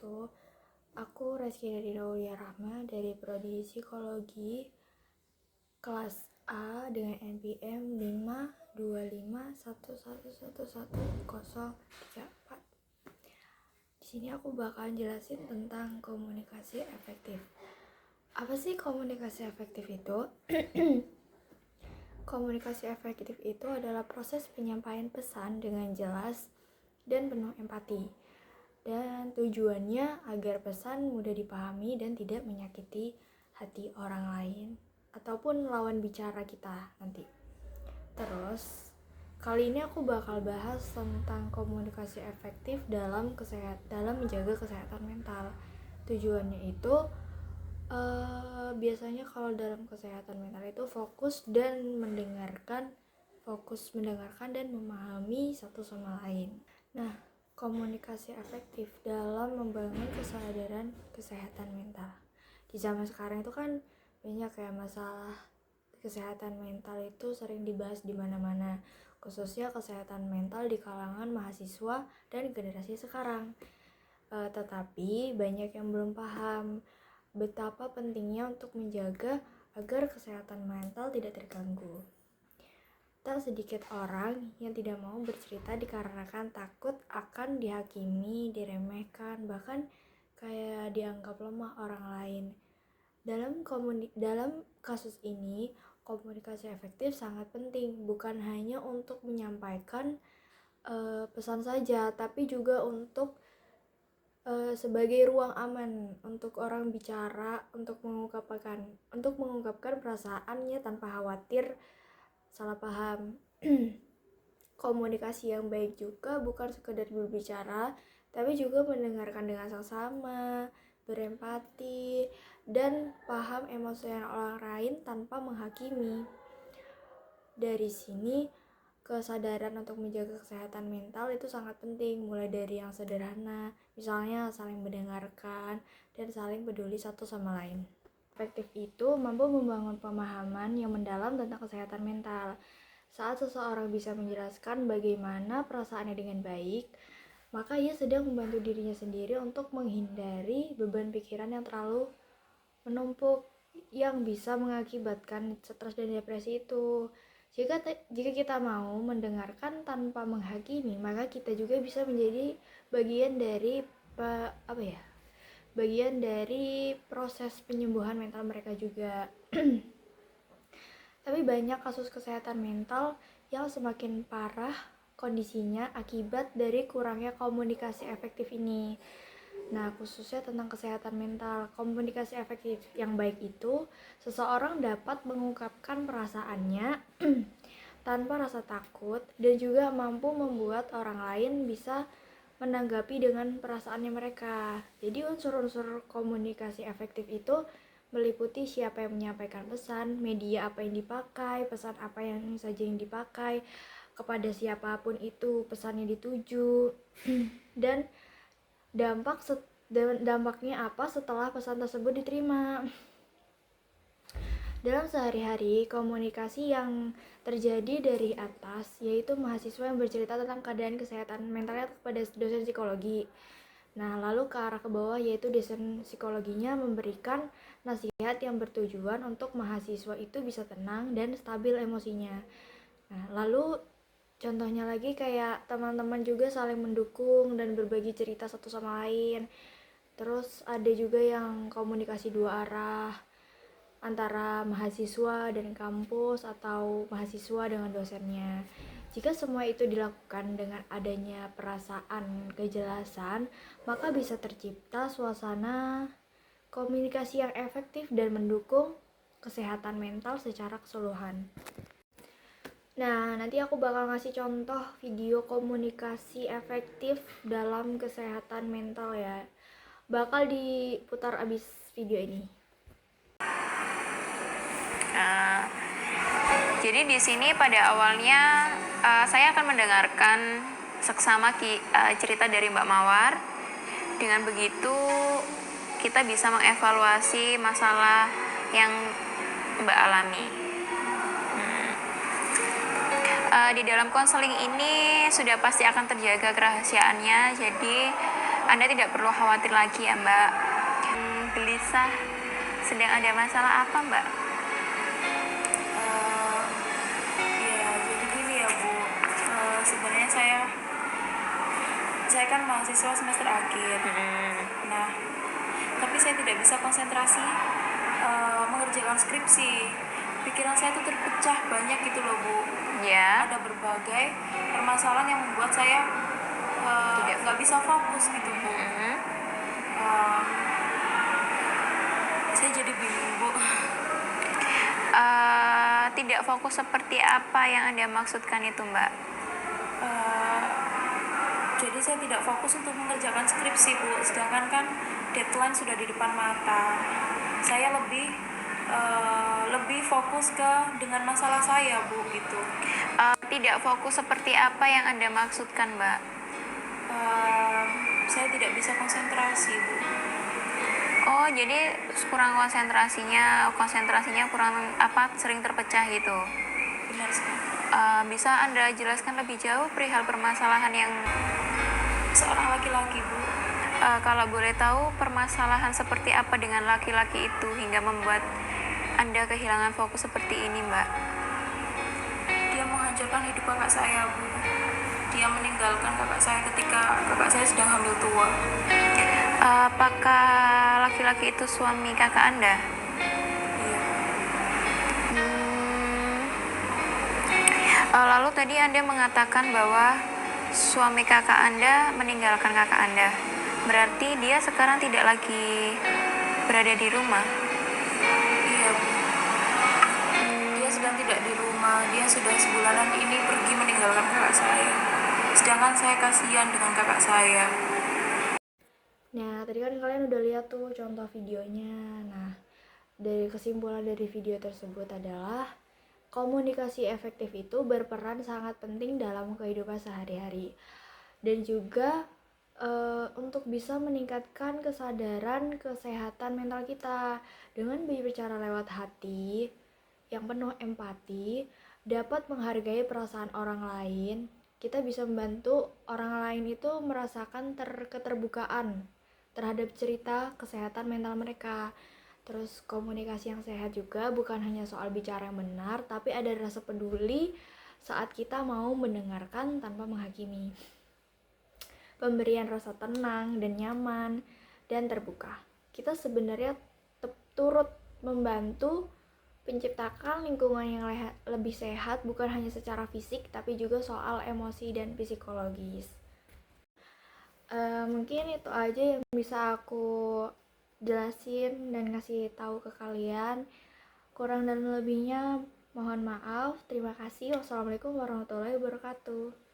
wabarakatuh. Aku Reski dari Aulia Rahma dari Prodi Psikologi kelas A dengan NPM 52511111034. Di sini aku bakalan jelasin tentang komunikasi efektif. Apa sih komunikasi efektif itu? Komunikasi efektif itu adalah proses penyampaian pesan dengan jelas dan penuh empati. Dan tujuannya agar pesan mudah dipahami dan tidak menyakiti hati orang lain ataupun lawan bicara kita nanti. Terus, kali ini aku bakal bahas tentang komunikasi efektif dalam menjaga kesehatan mental. Tujuannya itu biasanya kalau dalam kesehatan mental itu fokus mendengarkan dan memahami satu sama lain. Nah, komunikasi efektif dalam membangun kesadaran kesehatan mental. Di zaman sekarang itu kan banyak kayak masalah kesehatan mental itu sering dibahas di mana-mana, khususnya kesehatan mental di kalangan mahasiswa dan generasi sekarang. Tetapi banyak yang belum paham betapa pentingnya untuk menjaga agar kesehatan mental tidak terganggu. Tak sedikit orang yang tidak mau bercerita dikarenakan takut akan dihakimi, diremehkan, bahkan kayak dianggap lemah orang lain. Dalam kasus ini, komunikasi efektif sangat penting, bukan hanya untuk menyampaikan pesan saja, tapi juga untuk sebagai ruang aman untuk orang bicara, untuk mengungkapkan perasaannya tanpa khawatir salah paham. Komunikasi yang baik juga bukan sekedar berbicara, tapi juga mendengarkan dengan seksama, berempati, dan paham emosi orang lain tanpa menghakimi. Dari sini, kesadaran untuk menjaga kesehatan mental itu sangat penting, mulai dari yang sederhana, misalnya saling mendengarkan dan saling peduli satu sama lain. Efektif itu mampu membangun pemahaman yang mendalam tentang kesehatan mental. Saat seseorang bisa menjelaskan bagaimana perasaannya dengan baik, maka ia sedang membantu dirinya sendiri untuk menghindari beban pikiran yang terlalu menumpuk yang bisa mengakibatkan stres dan depresi itu. Jika kita mau mendengarkan tanpa menghakimi, maka kita juga bisa menjadi bagian dari proses penyembuhan mental mereka juga. Tapi banyak kasus kesehatan mental yang semakin parah kondisinya akibat dari kurangnya komunikasi efektif ini. Nah, khususnya tentang kesehatan mental, komunikasi efektif yang baik itu, seseorang dapat mengungkapkan perasaannya tanpa rasa takut dan juga mampu membuat orang lain bisa menanggapi dengan perasaannya mereka. Jadi unsur-unsur komunikasi efektif itu meliputi siapa yang menyampaikan pesan, media apa yang dipakai, pesan apa yang saja yang dipakai, kepada siapapun itu pesannya dituju, dan dampaknya apa setelah pesan tersebut diterima. Dalam sehari-hari, komunikasi yang terjadi dari atas, yaitu mahasiswa yang bercerita tentang keadaan kesehatan mentalnya kepada dosen psikologi. Nah, lalu ke arah ke bawah, yaitu dosen psikologinya memberikan nasihat yang bertujuan untuk mahasiswa itu bisa tenang dan stabil emosinya. Nah, lalu contohnya lagi kayak teman-teman juga saling mendukung dan berbagi cerita satu sama lain. Terus ada juga yang komunikasi dua arah antara mahasiswa dan kampus atau mahasiswa dengan dosennya. Jika semua itu dilakukan dengan adanya perasaan kejelasan, maka bisa tercipta suasana komunikasi yang efektif dan mendukung kesehatan mental secara keseluruhan. Nah, nanti aku bakal ngasih contoh video komunikasi efektif dalam kesehatan mental ya. Bakal diputar abis video ini. Jadi di sini pada awalnya saya akan mendengarkan seksama cerita dari Mbak Mawar. Dengan begitu kita bisa mengevaluasi masalah yang Mbak alami. Di dalam konseling ini sudah pasti akan terjaga kerahasiaannya, jadi Anda tidak perlu khawatir lagi ya Mbak. Gelisah, sedang ada masalah apa Mbak? Ya jadi gini ya Bu. Sebenarnya saya kan mahasiswa semester akhir. Nah, tapi saya tidak bisa konsentrasi mengerjakan skripsi. Pikiran saya tuh terpecah banyak gitu loh Bu. Ya. Ada berbagai permasalahan yang membuat saya nggak bisa fokus gitu Bu. Saya jadi bingung Bu. Tidak fokus seperti apa yang Anda maksudkan itu Mbak? Jadi saya tidak fokus untuk mengerjakan skripsi Bu, sedangkan kan deadline sudah di depan mata. Saya lebih fokus ke dengan masalah saya Bu gitu. Tidak fokus seperti apa yang Anda maksudkan Mbak? Saya tidak bisa konsentrasi Bu. Oh, jadi kurang konsentrasinya kurang sering terpecah gitu. Benar sekali. Bisa Anda jelaskan lebih jauh perihal permasalahan yang Seorang laki-laki Bu. Kalau boleh tahu permasalahan seperti apa dengan laki-laki itu hingga membuat Anda kehilangan fokus seperti ini Mbak? Dia menghancurkan hidup kakak saya Bu. Dia meninggalkan kakak saya ketika kakak saya sedang hamil tua. Apakah laki-laki itu suami kakak Anda? Iya. Lalu tadi Anda mengatakan bahwa suami kakak Anda meninggalkan kakak Anda. Berarti dia sekarang tidak lagi berada di rumah? Iya Bu. Dia sedang tidak di rumah. Dia sudah sebulanan ini pergi meninggalkan kakak saya. Sedangkan saya kasihan dengan kakak saya. Nah, tadi kan kalian udah lihat tuh contoh videonya. Nah, dari kesimpulan dari video tersebut adalah komunikasi efektif itu berperan sangat penting dalam kehidupan sehari-hari. Dan juga untuk bisa meningkatkan kesadaran kesehatan mental kita dengan berbicara lewat hati yang penuh empati, dapat menghargai perasaan orang lain. Kita bisa membantu orang lain itu merasakan keterbukaan terhadap cerita kesehatan mental mereka. Terus komunikasi yang sehat juga bukan hanya soal bicara yang benar, tapi ada rasa peduli saat kita mau mendengarkan tanpa menghakimi. Pemberian rasa tenang dan nyaman dan terbuka. Kita sebenarnya turut membantu menciptakan lingkungan yang lebih sehat, bukan hanya secara fisik tapi juga soal emosi dan psikologis. Mungkin itu aja yang bisa aku jelasin dan ngasih tahu ke kalian. Kurang dan lebihnya mohon maaf. Terima kasih. Wassalamualaikum warahmatullahi wabarakatuh.